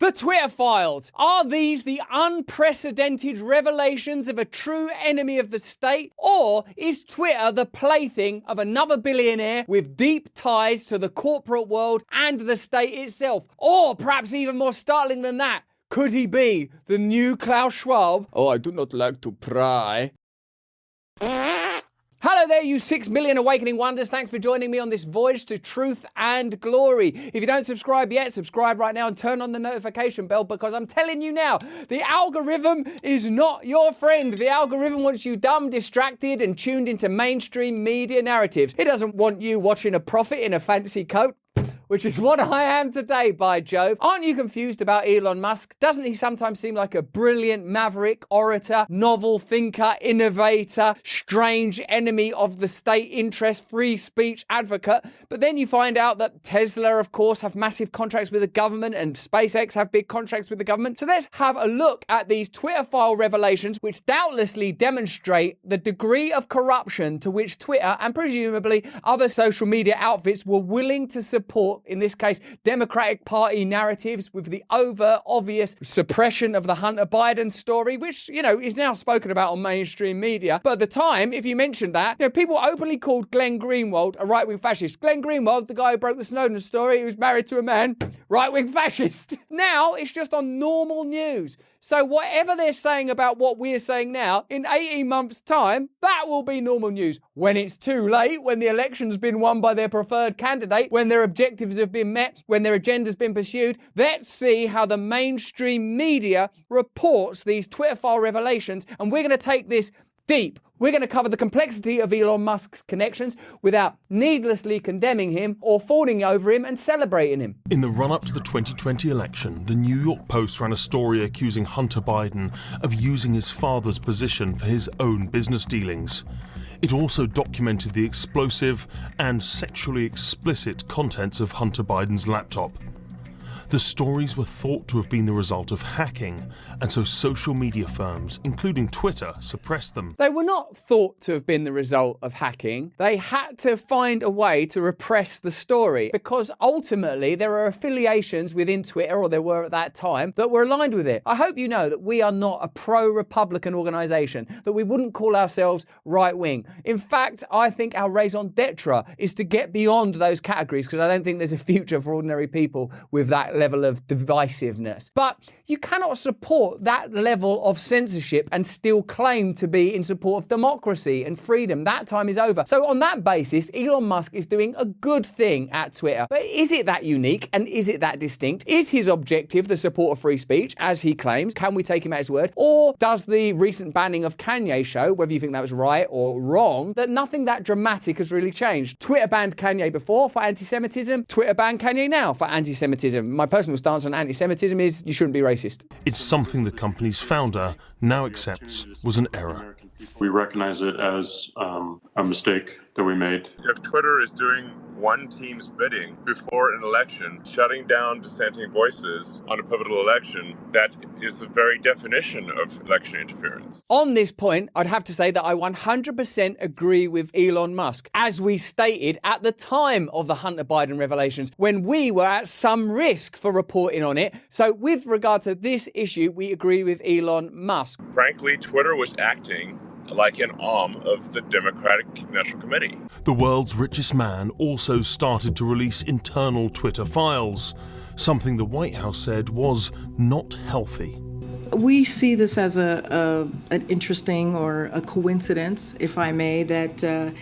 The Twitter files. Are these the unprecedented revelations of a true enemy of the state? Or is Twitter the plaything of another billionaire with deep ties to the corporate world and the state itself? Or perhaps even more startling than that, could he be the new Klaus Schwab? Oh, I do not like to pry. Hello there, you 6 million awakening wonders. Thanks for joining me on this voyage to truth and glory. If you don't subscribe yet, subscribe right now and turn on the notification bell, because I'm telling you now, the algorithm is not your friend. The algorithm wants you dumb, distracted, and tuned into mainstream media narratives. It doesn't want you watching a prophet in a fancy coat, which is what I am today, by Jove. Aren't you confused about Elon Musk? Doesn't he sometimes seem like a brilliant maverick, orator, novel thinker, innovator, strange enemy of the state interest, free speech advocate? But then you find out that Tesla, of course, have massive contracts with the government, and SpaceX have big contracts with the government. So let's have a look at these Twitter file revelations, which doubtlessly demonstrate the degree of corruption to which Twitter and presumably other social media outfits were willing to support, in this case, Democratic Party narratives, with the overt, obvious suppression of the Hunter Biden story, which, is now spoken about on mainstream media. But at the time, if you mentioned that, people openly called Glenn Greenwald a right-wing fascist. Glenn Greenwald, the guy who broke the Snowden story, he was married to a man, right-wing fascist. Now, it's just on normal news. So whatever they're saying about what we're saying now, in 18 months' time, that will be normal news. When it's too late, when the election's been won by their preferred candidate, when their objectives have been met, when their agenda's been pursued, let's see how the mainstream media reports these Twitter file revelations, and we're going to take this deep. We're going to cover the complexity of Elon Musk's connections without needlessly condemning him or fawning over him and celebrating him. In the run-up to the 2020 election, the New York Post ran a story accusing Hunter Biden of using his father's position for his own business dealings. It also documented the explosive and sexually explicit contents of Hunter Biden's laptop. The stories were thought to have been the result of hacking, and so social media firms, including Twitter, suppressed them. They were not thought to have been the result of hacking. They had to find a way to repress the story, because ultimately there are affiliations within Twitter, or there were at that time, that were aligned with it. I hope you know that we are not a pro-Republican organisation, that we wouldn't call ourselves right-wing. In fact, I think our raison d'etre is to get beyond those categories, because I don't think there's a future for ordinary people with that level of divisiveness. But you cannot support that level of censorship and still claim to be in support of democracy and freedom. That time is over. So on that basis, Elon Musk is doing a good thing at Twitter. But is it that unique, and is it that distinct? Is his objective the support of free speech, as he claims? Can we take him at his word? Or does the recent banning of Kanye show, whether you think that was right or wrong, that nothing that dramatic has really changed? Twitter banned Kanye before for anti-Semitism. Twitter banned Kanye now for anti-Semitism. My personal stance on anti-Semitism is you shouldn't be racist. It's something the company's founder now accepts was an error. We recognize it as a mistake that we made. If Twitter is doing one team's bidding before an election, shutting down dissenting voices on a pivotal election, that is the very definition of election interference. On this point, I'd have to say that I 100% agree with Elon Musk, as we stated at the time of the Hunter Biden revelations, when we were at some risk for reporting on it. So with regard to this issue, we agree with Elon Musk. Frankly, Twitter was acting like an arm of the Democratic National Committee. The world's richest man also started to release internal Twitter files, something the White House said was not healthy. We see this as an interesting, or a coincidence, if I may, that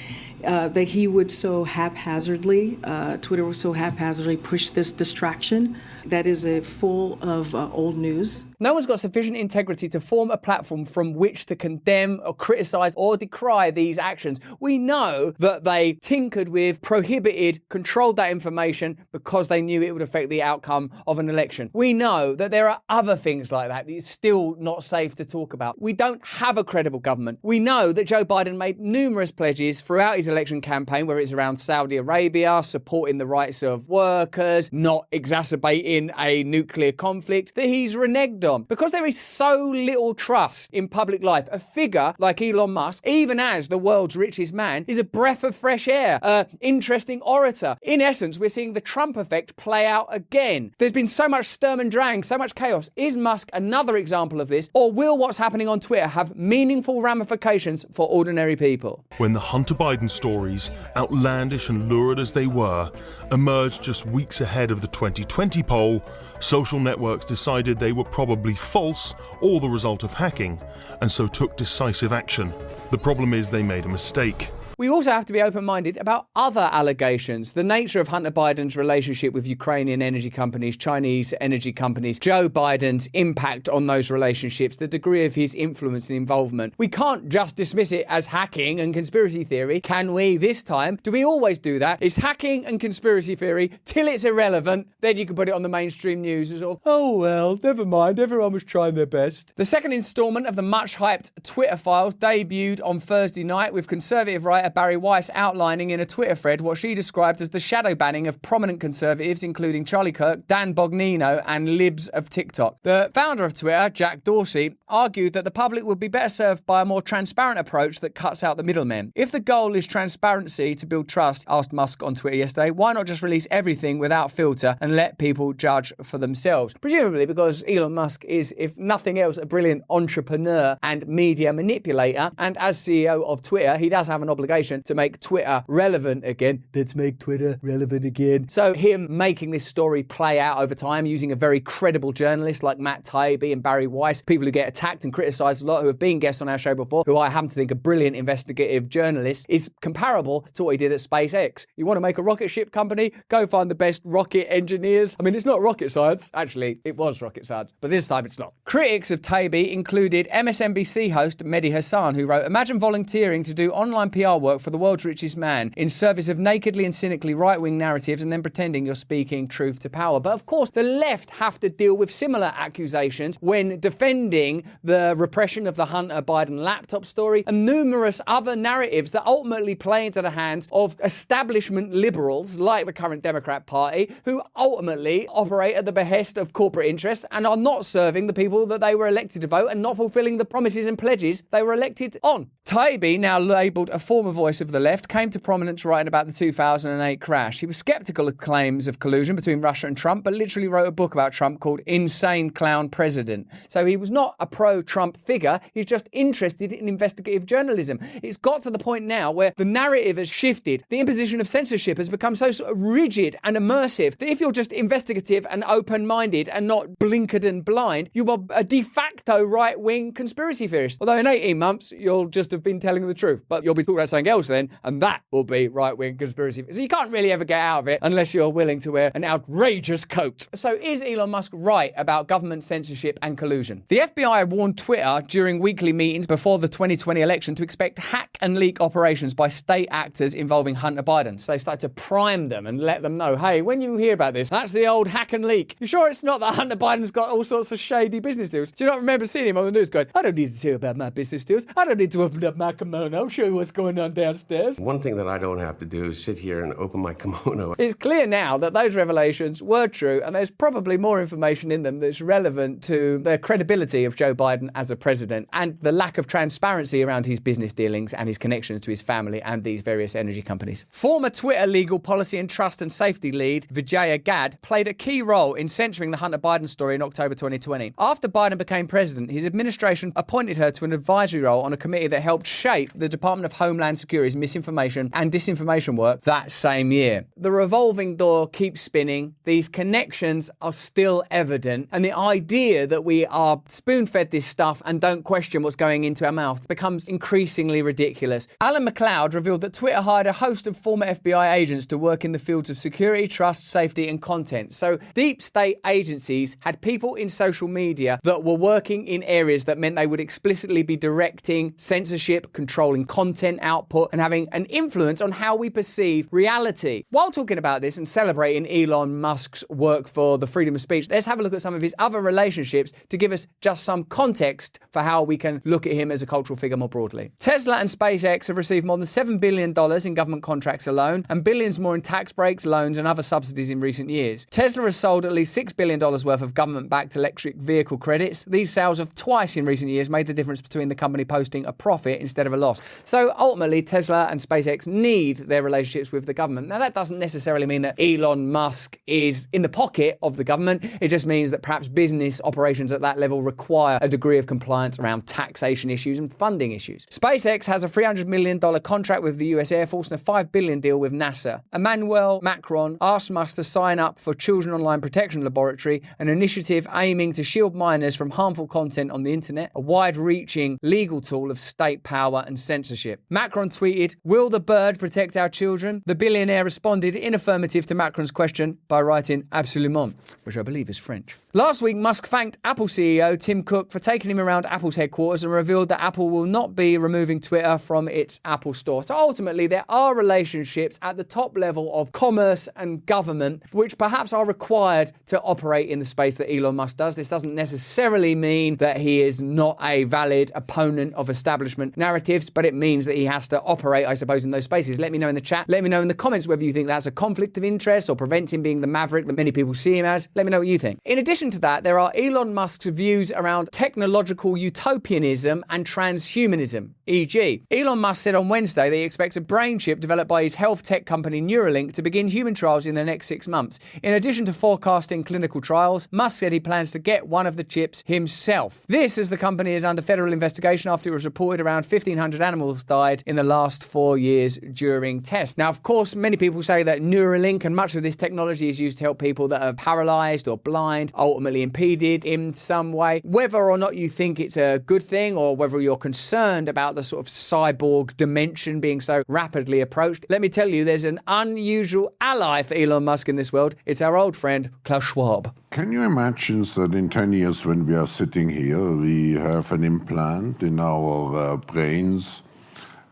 he would so haphazardly, Twitter would so haphazardly push this distraction that is full of old news. No one's got sufficient integrity to form a platform from which to condemn or criticize or decry these actions. We know that they tinkered with, prohibited, controlled that information because they knew it would affect the outcome of an election. We know that there are other things like that it's still not safe to talk about. We don't have a credible government. We know that Joe Biden made numerous pledges throughout his election campaign, where it's around Saudi Arabia, supporting the rights of workers, not exacerbating in a nuclear conflict that he's reneged on. Because there is so little trust in public life, a figure like Elon Musk, even as the world's richest man, is a breath of fresh air, interesting orator. In essence, we're seeing the Trump effect play out again. There's been so much Sturm und Drang, so much chaos. Is Musk another example of this, or will what's happening on Twitter have meaningful ramifications for ordinary people? When the Hunter Biden stories, outlandish and lurid as they were, emerged just weeks ahead of the 2020 poll, social networks decided they were probably false or the result of hacking, and so took decisive action. The problem is they made a mistake. We also have to be open-minded about other allegations. The nature of Hunter Biden's relationship with Ukrainian energy companies, Chinese energy companies, Joe Biden's impact on those relationships, the degree of his influence and involvement. We can't just dismiss it as hacking and conspiracy theory, can we? This time, do we always do that? It's hacking and conspiracy theory till it's irrelevant, then you can put it on the mainstream news as sort of, oh well, never mind, everyone was trying their best. The second instalment of the much-hyped Twitter files debuted on Thursday night with conservative writer Barry Weiss outlining in a Twitter thread what she described as the shadow banning of prominent conservatives, including Charlie Kirk, Dan Bongino, and libs of TikTok. The founder of Twitter, Jack Dorsey, argued that the public would be better served by a more transparent approach that cuts out the middlemen. If the goal is transparency to build trust, asked Musk on Twitter yesterday, why not just release everything without filter and let people judge for themselves? Presumably because Elon Musk is, if nothing else, a brilliant entrepreneur and media manipulator, and as CEO of Twitter, he does have an obligation to make Twitter relevant again. Let's make Twitter relevant again. So him making this story play out over time using a very credible journalist like Matt Taibbi and Barry Weiss, people who get attacked and criticised a lot, who have been guests on our show before, who I happen to think are brilliant investigative journalists, is comparable to what he did at SpaceX. You want to make a rocket ship company? Go find the best rocket engineers. I mean, it's not rocket science. Actually, it was rocket science, but this time it's not. Critics of Taibbi included MSNBC host Mehdi Hassan, who wrote, imagine volunteering to do online PR work for the world's richest man in service of nakedly and cynically right-wing narratives and then pretending you're speaking truth to power. But of course, the left have to deal with similar accusations when defending the repression of the Hunter Biden laptop story and numerous other narratives that ultimately play into the hands of establishment liberals like the current Democrat Party, who ultimately operate at the behest of corporate interests and are not serving the people that they were elected to vote and not fulfilling the promises and pledges they were elected on. Taibbi, now labelled a former voice of the left, came to prominence writing about the 2008 crash. He was sceptical of claims of collusion between Russia and Trump, but literally wrote a book about Trump called Insane Clown President. So he was not a pro-Trump figure, he's just interested in investigative journalism. It's got to the point now where the narrative has shifted. The imposition of censorship has become so sort of rigid and immersive that if you're just investigative and open-minded and not blinkered and blind, you are a de facto right-wing conspiracy theorist. Although in 18 months, you'll just have been telling the truth, but you'll be talking about something else then, and that will be right-wing conspiracy. So you can't really ever get out of it unless you're willing to wear an outrageous coat. So is Elon Musk right about government censorship and collusion? The FBI warned Twitter during weekly meetings before the 2020 election to expect hack and leak operations by state actors involving Hunter Biden. So they started to prime them and let them know, hey, when you hear about this, that's the old hack and leak. You sure it's not that Hunter Biden's got all sorts of shady business deals? Do you not remember seeing him on the news going, I don't need to tell you about my business deals. I don't need to open up my kimono. I'll show you what's going on downstairs. One thing that I don't have to do is sit here and open my kimono. It's clear now that those revelations were true, and there's probably more information in them that's relevant to the credibility of Joe Biden as a president and the lack of transparency around his business dealings and his connections to his family and these various energy companies. Former Twitter legal policy and trust and safety lead Vijaya Gad played a key role in censoring the Hunter Biden story in October 2020. After Biden became president, his administration appointed her to an advisory role on a committee that helped shape the Department of Homeland Security's misinformation and disinformation work that same year. The revolving door keeps spinning. These connections are still evident, and the idea that we are spoon-fed this stuff and don't question what's going into our mouth becomes increasingly ridiculous. Alan McLeod revealed that Twitter hired a host of former FBI agents to work in the fields of security, trust, safety, and content. So deep state agencies had people in social media that were working in areas that meant they would explicitly be directing censorship, controlling content output, output and having an influence on how we perceive reality. While talking about this and celebrating Elon Musk's work for the freedom of speech, let's have a look at some of his other relationships to give us just some context for how we can look at him as a cultural figure more broadly. Tesla and SpaceX have received more than $7 billion in government contracts alone and billions more in tax breaks, loans and other subsidies in recent years. Tesla has sold at least $6 billion worth of government-backed electric vehicle credits. These sales have twice in recent years made the difference between the company posting a profit instead of a loss. So ultimately, Tesla and SpaceX need their relationships with the government. Now, that doesn't necessarily mean that Elon Musk is in the pocket of the government. It just means that perhaps business operations at that level require a degree of compliance around taxation issues and funding issues. SpaceX has a $300 million contract with the US Air Force and a $5 billion deal with NASA. Emmanuel Macron asked Musk to sign up for Children Online Protection Laboratory, an initiative aiming to shield minors from harmful content on the internet, a wide-reaching legal tool of state power and censorship. Macron tweeted, "Will the bird protect our children?" The billionaire responded in affirmative to Macron's question by writing absolument, which I believe is French. Last week, Musk thanked Apple CEO Tim Cook for taking him around Apple's headquarters and revealed that Apple will not be removing Twitter from its Apple Store. So ultimately, there are relationships at the top level of commerce and government which perhaps are required to operate in the space that Elon Musk does. This doesn't necessarily mean that he is not a valid opponent of establishment narratives, but it means that he has to operate, I suppose, in those spaces. Let me know in the chat. Let me know in the comments whether you think that's a conflict of interest or prevents him being the maverick that many people see him as. Let me know what you think. In addition to that, there are Elon Musk's views around technological utopianism and transhumanism, e.g. Elon Musk said on Wednesday that he expects a brain chip developed by his health tech company Neuralink to begin human trials in the next 6 months. In addition to forecasting clinical trials, Musk said he plans to get one of the chips himself. This, as the company is under federal investigation after it was reported around 1,500 animals died in the last 4 years during tests. Now, of course, many people say that Neuralink and much of this technology is used to help people that are paralyzed or blind, ultimately impeded in some way. Whether or not you think it's a good thing or whether you're concerned about the sort of cyborg dimension being so rapidly approached, let me tell you, there's an unusual ally for Elon Musk in this world. It's our old friend, Klaus Schwab. Can you imagine that in 10 years when we are sitting here, we have an implant in our brains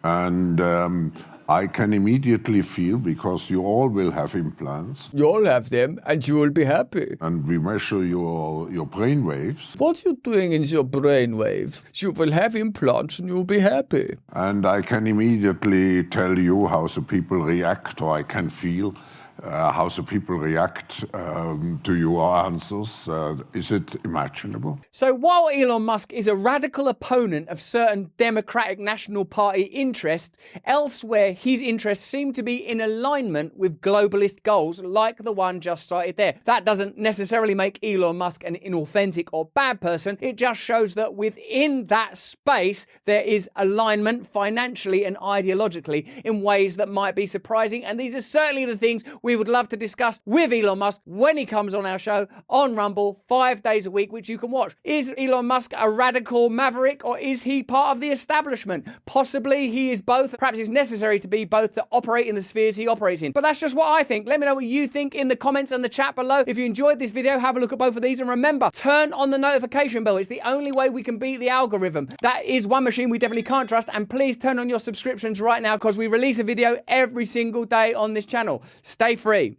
and I can immediately feel, because you all will have implants. You all have them and you will be happy. And we measure your brain waves. What you're doing in your brain waves, you will have implants and you'll be happy. And I can immediately tell you how the people react, or I can feel how the people react to your answers. Is it imaginable? So while Elon Musk is a radical opponent of certain Democratic National Party interests, elsewhere his interests seem to be in alignment with globalist goals like the one just cited there. That doesn't necessarily make Elon Musk an inauthentic or bad person. It just shows that within that space there is alignment financially and ideologically in ways that might be surprising. And these are certainly the things we would love to discuss with Elon Musk when he comes on our show on Rumble 5 days a week, which you can watch. Is Elon Musk a radical maverick or is he part of the establishment? Possibly he is both. Perhaps it's necessary to be both to operate in the spheres he operates in. But that's just what I think. Let me know what you think in the comments and the chat below. If you enjoyed this video, have a look at both of these. And remember, turn on the notification bell. It's the only way we can beat the algorithm. That is one machine we definitely can't trust. And please turn on your subscriptions right now because we release a video every single day on this channel. Stay free.